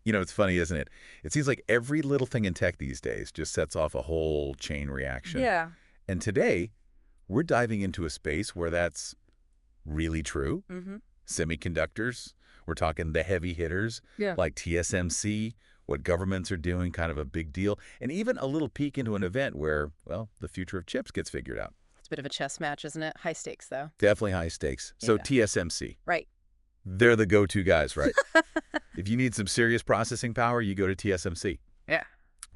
It's funny, isn't it? It seems like every little thing in tech these days just sets off a whole chain reaction. Yeah. And today, we're diving into a space where that's really true. Mm-hmm. Semiconductors, we're talking the heavy hitters Yeah. like TSMC, what governments are doing, kind of a big deal, and even a little peek into an event where, well, the future of chips gets figured out. It's a bit of a chess match, isn't it? High stakes, though. Definitely high stakes. So Yeah. TSMC, Right. they're the go-to guys, right? If you need some serious processing power, you go to TSMC. Yeah.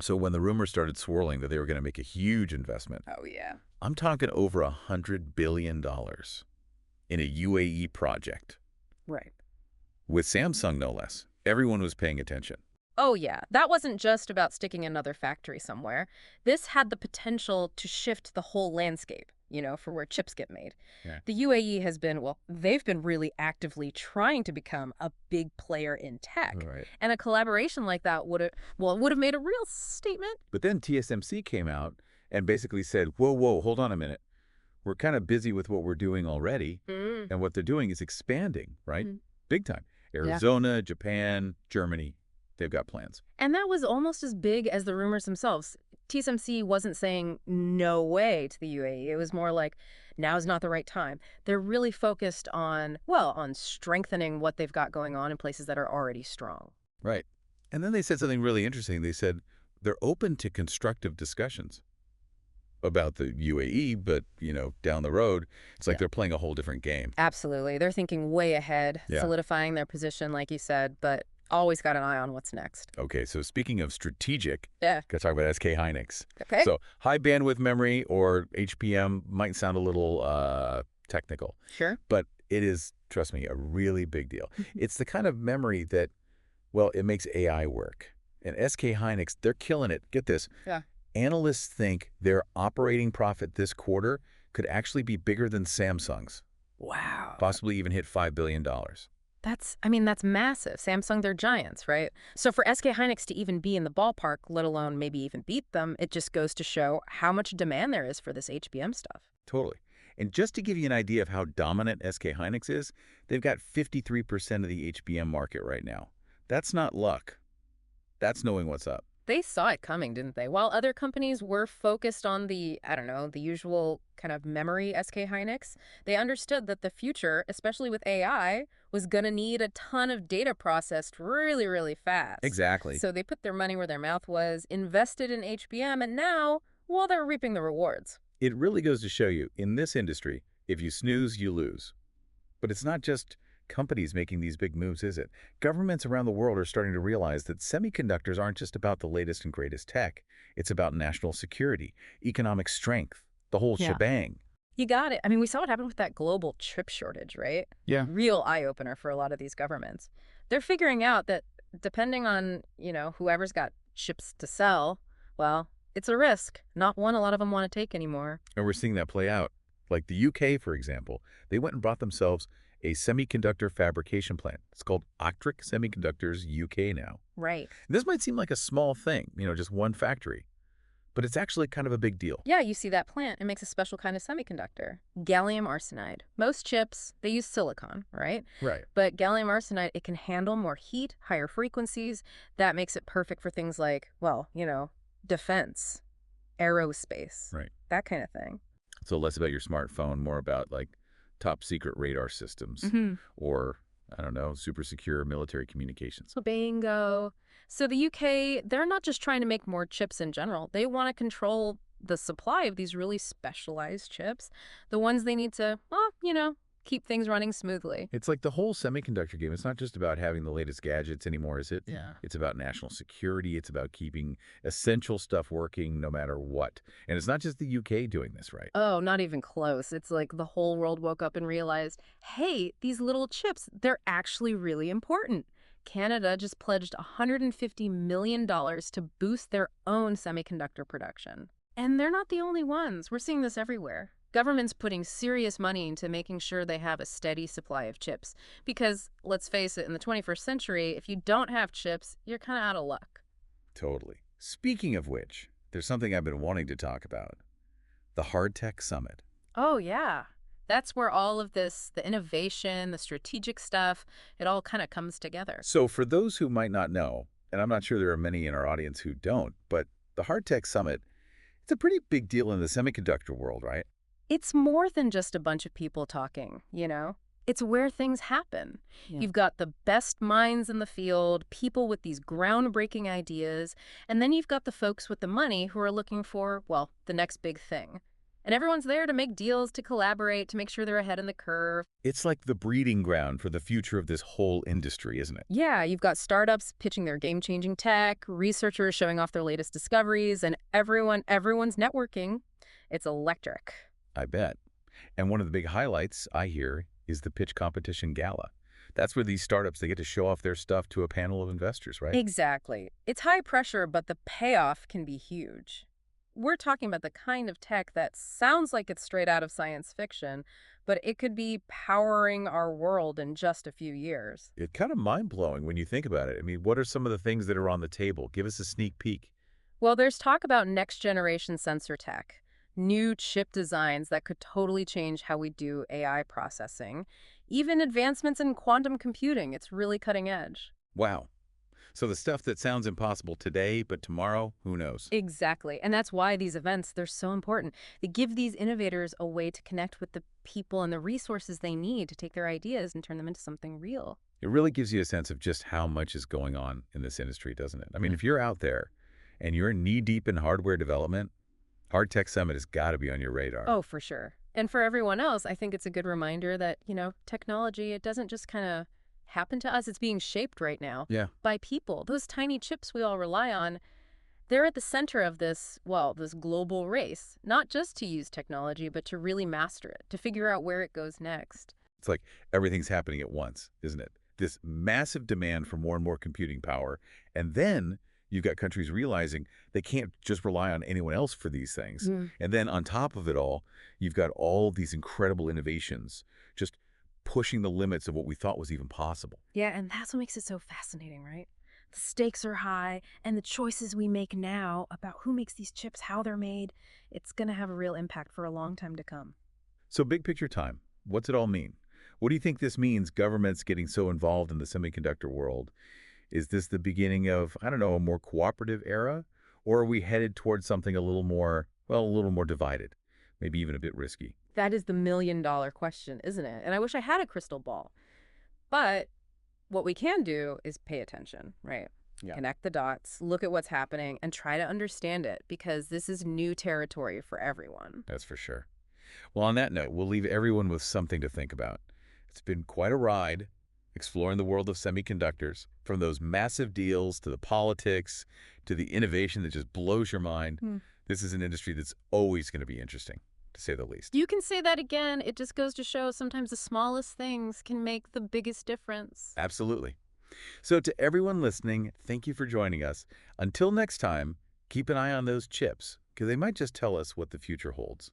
So when the rumors started swirling that they were going to make a huge investment, Oh, yeah. I'm talking over $100 billion in a UAE project, Right. with Samsung no less. Everyone was paying attention. Oh, yeah. That wasn't just about sticking another factory somewhere. This had the potential to shift the whole landscape, for where chips get made. Yeah. The UAE has been, well, they've been really actively trying to become a big player in tech. Right. And a collaboration like that would have made a real statement. But then TSMC came out and basically said, whoa, hold on a minute. We're kind of busy with what we're doing already, Mm. and what they're doing is expanding, right? Mm. Big time. Yeah. Arizona, Japan, Germany, they've got plans. And that was almost as big as the rumors themselves. TSMC wasn't saying no way to the UAE. It was more like, now's not the right time. They're really focused on strengthening what they've got going on in places that are already strong. Right. And then they said something really interesting. They said they're open to constructive discussions about the UAE, but, down the road, it's like Yeah. they're playing a whole different game. Absolutely. They're thinking way ahead, Yeah. solidifying their position, like you said, but always got an eye on what's next. Okay, so speaking of strategic, Yeah. got to talk about SK Hynix. Okay. So high bandwidth memory, or HBM, might sound a little technical, Sure. but it is, trust me, a really big deal. It's the kind of memory that, well, it makes AI work. And SK Hynix, they're killing it. Get this. Yeah. Analysts think their operating profit this quarter could actually be bigger than Samsung's, Wow. possibly even hit $5 billion. That's massive. Samsung, they're giants, right? So for SK Hynix to even be in the ballpark, let alone maybe even beat them, it just goes to show how much demand there is for this HBM stuff. Totally. And just to give you an idea of how dominant SK Hynix is, they've got 53% of the HBM market right now. That's not luck. That's knowing what's up. They saw it coming, didn't they? While other companies were focused on the usual kind of memory SK Hynix, they understood that the future, especially with AI, was going to need a ton of data processed really, really fast. Exactly. So they put their money where their mouth was, invested in HBM, and now, well, they're reaping the rewards. It really goes to show you, in this industry, if you snooze, you lose. But it's not just companies making these big moves, is it? Governments around the world are starting to realize that semiconductors aren't just about the latest and greatest tech. It's about national security, economic strength, the whole Yeah. shebang. You got it. I mean, we saw what happened with that global chip shortage, right? Yeah. Real eye-opener for a lot of these governments. They're figuring out that depending on, whoever's got chips to sell, well, it's a risk, not one a lot of them want to take anymore. And we're seeing that play out. Like the UK, for example, they went and brought themselves a semiconductor fabrication plant. It's called Octric Semiconductors UK now. Right. And this might seem like a small thing, just one factory, but it's actually kind of a big deal. Yeah, you see that plant. It makes a special kind of semiconductor, gallium arsenide. Most chips, they use silicon, right? Right. But gallium arsenide, it can handle more heat, higher frequencies. That makes it perfect for things like, well, defense, aerospace, Right. that kind of thing. So less about your smartphone, more about like top secret radar systems Mm-hmm. or, I don't know, super secure military communications. Bingo. So the UK, they're not just trying to make more chips in general. They want to control the supply of these really specialized chips, the ones they need to, well, keep things running smoothly. It's like the whole semiconductor game. It's not just about having the latest gadgets anymore, is it? Yeah. It's about national security. It's about keeping essential stuff working no matter what. And it's not just the UK doing this, right? Oh, not even close. It's like the whole world woke up and realized, hey, these little chips, they're actually really important. Canada just pledged $150 million to boost their own semiconductor production. And they're not the only ones. We're seeing this everywhere. Governments putting serious money into making sure they have a steady supply of chips. Because, let's face it, in the 21st century, if you don't have chips, you're kind of out of luck. Totally. Speaking of which, there's something I've been wanting to talk about. The Hard Tech Summit. Oh, yeah. That's where all of this, the innovation, the strategic stuff, it all kind of comes together. So for those who might not know, and I'm not sure there are many in our audience who don't, but the Hard Tech Summit, it's a pretty big deal in the semiconductor world, right? It's more than just a bunch of people talking, It's where things happen. Yeah. You've got the best minds in the field, people with these groundbreaking ideas, and then you've got the folks with the money who are looking for, well, the next big thing. And everyone's there to make deals, to collaborate, to make sure they're ahead in the curve. It's like the breeding ground for the future of this whole industry, isn't it? Yeah, you've got startups pitching their game-changing tech, researchers showing off their latest discoveries, and everyone's networking. It's electric. I bet. And one of the big highlights, I hear, is the pitch competition gala. That's where these startups, they get to show off their stuff to a panel of investors, right? Exactly. It's high pressure, but the payoff can be huge. We're talking about the kind of tech that sounds like it's straight out of science fiction, but it could be powering our world in just a few years. It's kind of mind-blowing when you think about it. I mean, what are some of the things that are on the table? Give us a sneak peek. Well, there's talk about next-generation sensor tech, new chip designs that could totally change how we do AI processing, even advancements in quantum computing. It's really cutting edge. Wow. So the stuff that sounds impossible today, but tomorrow, who knows? Exactly. And that's why these events, they're so important. They give these innovators a way to connect with the people and the resources they need to take their ideas and turn them into something real. It really gives you a sense of just how much is going on in this industry, doesn't it? I mean, if you're out there and you're knee-deep in hardware development, Hard Tech Summit has got to be on your radar. Oh, for sure. And for everyone else, I think it's a good reminder that, technology, it doesn't just kind of happen to us. It's being shaped right now Yeah. by people. Those tiny chips we all rely on, they're at the center of this, well, this global race, not just to use technology, but to really master it, to figure out where it goes next. It's like everything's happening at once, isn't it? This massive demand for more and more computing power. And then you've got countries realizing they can't just rely on anyone else for these things. And then on top of it all, you've got all these incredible innovations just pushing the limits of what we thought was even possible. Yeah, and that's what makes it so fascinating, right? The stakes are high, and the choices we make now about who makes these chips, how they're made, it's going to have a real impact for a long time to come. So big picture time, what's it all mean? What do you think this means, governments getting so involved in the semiconductor world? Is this the beginning of, I don't know, a more cooperative era? Or are we headed towards something a little more, well, a little more divided, maybe even a bit risky? That is the million-dollar question, isn't it? And I wish I had a crystal ball. But what we can do is pay attention, right? Yeah. Connect the dots, look at what's happening, and try to understand it, because this is new territory for everyone. That's for sure. Well, on that note, we'll leave everyone with something to think about. It's been quite a ride exploring the world of semiconductors, from those massive deals to the politics to the innovation that just blows your mind. This is an industry that's always going to be interesting, to say the least. You can say that again. It just goes to show sometimes the smallest things can make the biggest difference. Absolutely. So to everyone listening, thank you for joining us. Until next time, keep an eye on those chips, because they might just tell us what the future holds.